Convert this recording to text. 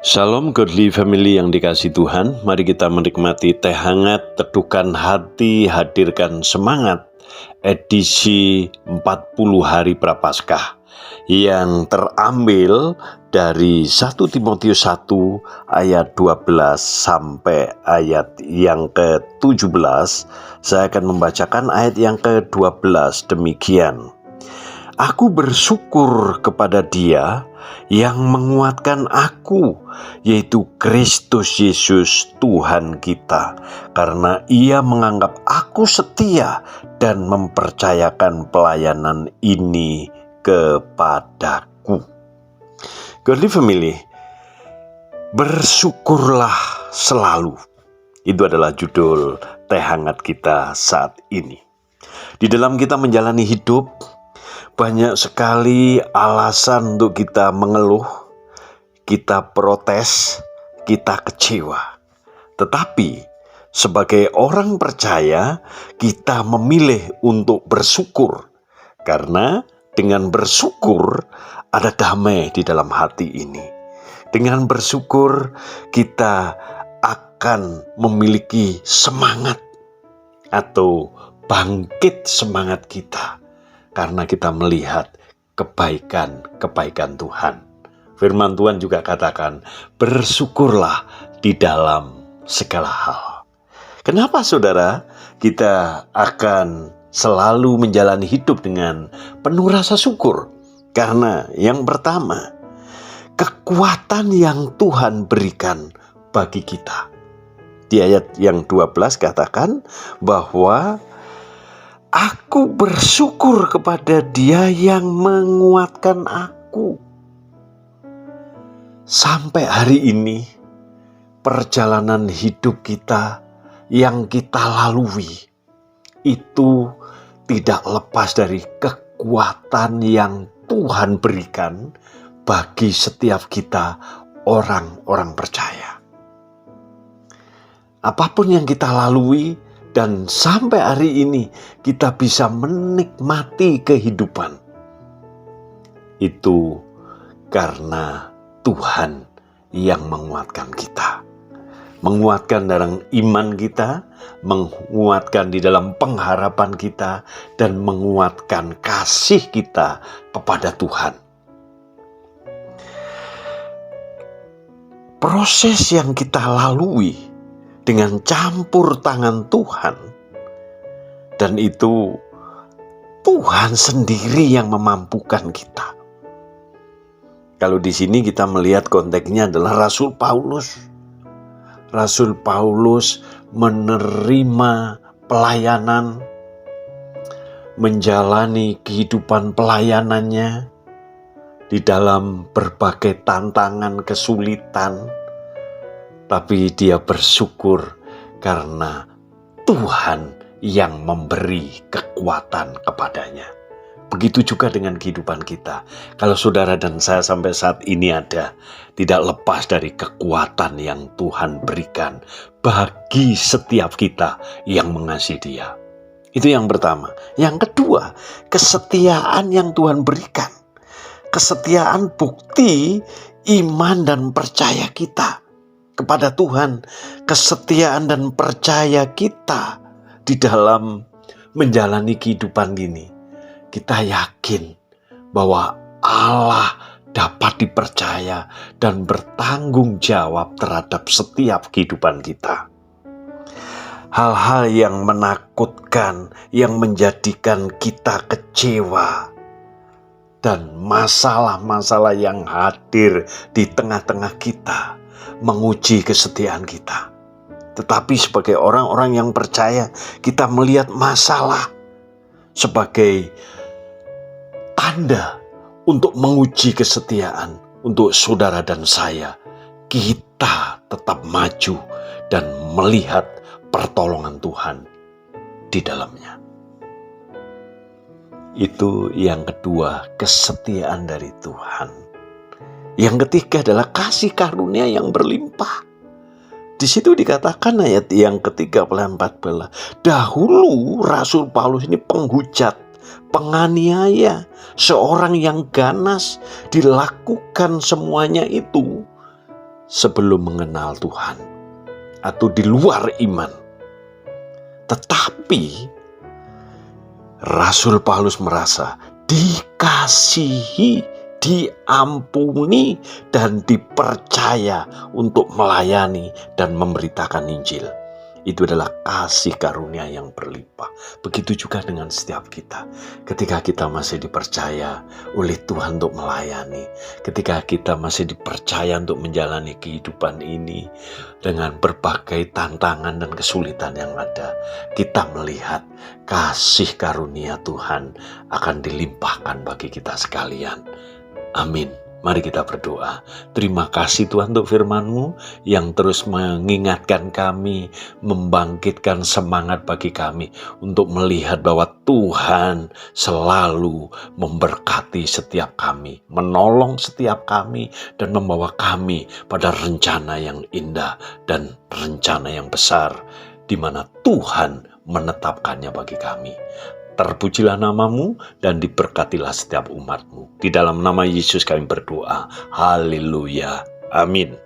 Shalom Godly Family yang dikasihi Tuhan. Mari kita menikmati teh hangat, teduhkan hati, hadirkan semangat. Edisi 40 hari Prapaskah yang terambil dari 1 Timotius 1 ayat 12 sampai ayat yang ke-17. Saya akan membacakan ayat yang ke-12 demikian. Aku bersyukur kepada Dia yang menguatkan aku, yaitu Kristus Yesus Tuhan kita, karena Ia menganggap aku setia dan mempercayakan pelayanan ini kepadaku. Godly Family, bersyukurlah selalu. Itu adalah judul teh hangat kita saat ini. Di dalam kita menjalani hidup, banyak sekali alasan untuk kita mengeluh, kita protes, kita kecewa. Tetapi sebagai orang percaya, kita memilih untuk bersyukur. Karena dengan bersyukur ada damai di dalam hati ini. Dengan bersyukur kita akan memiliki semangat atau bangkit semangat kita. Karena kita melihat kebaikan-kebaikan Tuhan. Firman Tuhan juga katakan, bersyukurlah di dalam segala hal. Kenapa saudara kita akan selalu menjalani hidup dengan penuh rasa syukur? Karena yang pertama, kekuatan yang Tuhan berikan bagi kita. Di ayat yang 12 katakan bahwa aku bersyukur kepada Dia yang menguatkan aku. Sampai hari ini, perjalanan hidup kita yang kita lalui itu tidak lepas dari kekuatan yang Tuhan berikan bagi setiap kita orang-orang percaya. Apapun yang kita lalui, dan sampai hari ini kita bisa menikmati kehidupan. Itu karena Tuhan yang menguatkan kita. Menguatkan dalam iman kita, menguatkan di dalam pengharapan kita, dan menguatkan kasih kita kepada Tuhan. Proses yang kita lalui dengan campur tangan Tuhan, dan itu Tuhan sendiri yang memampukan kita. Kalau di sini kita melihat konteksnya adalah Rasul Paulus. Rasul Paulus menerima pelayanan, menjalani kehidupan pelayanannya di dalam berbagai tantangan, kesulitan. Tapi dia bersyukur karena Tuhan yang memberi kekuatan kepadanya. Begitu juga dengan kehidupan kita. Kalau saudara dan saya sampai saat ini ada, tidak lepas dari kekuatan yang Tuhan berikan bagi setiap kita yang mengasihi Dia. Itu yang pertama. Yang kedua, kesetiaan yang Tuhan berikan. Kesetiaan bukti iman dan percaya kita kepada Tuhan, kesetiaan dan percaya kita di dalam menjalani kehidupan ini. Kita yakin bahwa Allah dapat dipercaya dan bertanggung jawab terhadap setiap kehidupan kita. Hal-hal yang menakutkan, yang menjadikan kita kecewa, dan masalah-masalah yang hadir di tengah-tengah kita menguji kesetiaan kita. Tetapi sebagai orang-orang yang percaya, kita melihat masalah sebagai tanda untuk menguji kesetiaan untuk saudara dan saya. Kita tetap maju dan melihat pertolongan Tuhan di dalamnya. Itu yang kedua, kesetiaan dari Tuhan. Yang ketiga adalah kasih karunia yang berlimpah. Di situ dikatakan ayat yang ke-13-14. Dahulu Rasul Paulus ini penghujat, penganiaya, seorang yang ganas, dilakukan semuanya itu sebelum mengenal Tuhan atau di luar iman. Tetapi Rasul Paulus merasa dikasihi, diampuni, dan dipercaya untuk melayani dan memberitakan Injil. Itu adalah kasih karunia yang berlimpah. Begitu juga dengan setiap kita. Ketika kita masih dipercaya oleh Tuhan untuk melayani, ketika kita masih dipercaya untuk menjalani kehidupan ini dengan berbagai tantangan dan kesulitan yang ada, kita melihat kasih karunia Tuhan akan dilimpahkan bagi kita sekalian. Amin. Mari kita berdoa. Terima kasih Tuhan untuk firman-Mu yang terus mengingatkan kami, membangkitkan semangat bagi kami untuk melihat bahwa Tuhan selalu memberkati setiap kami, menolong setiap kami, dan membawa kami pada rencana yang indah dan rencana yang besar, di mana Tuhan menetapkannya bagi kami. Terpujilah namamu dan diberkatilah setiap umatmu. Di dalam nama Yesus kami berdoa. Haleluya. Amin.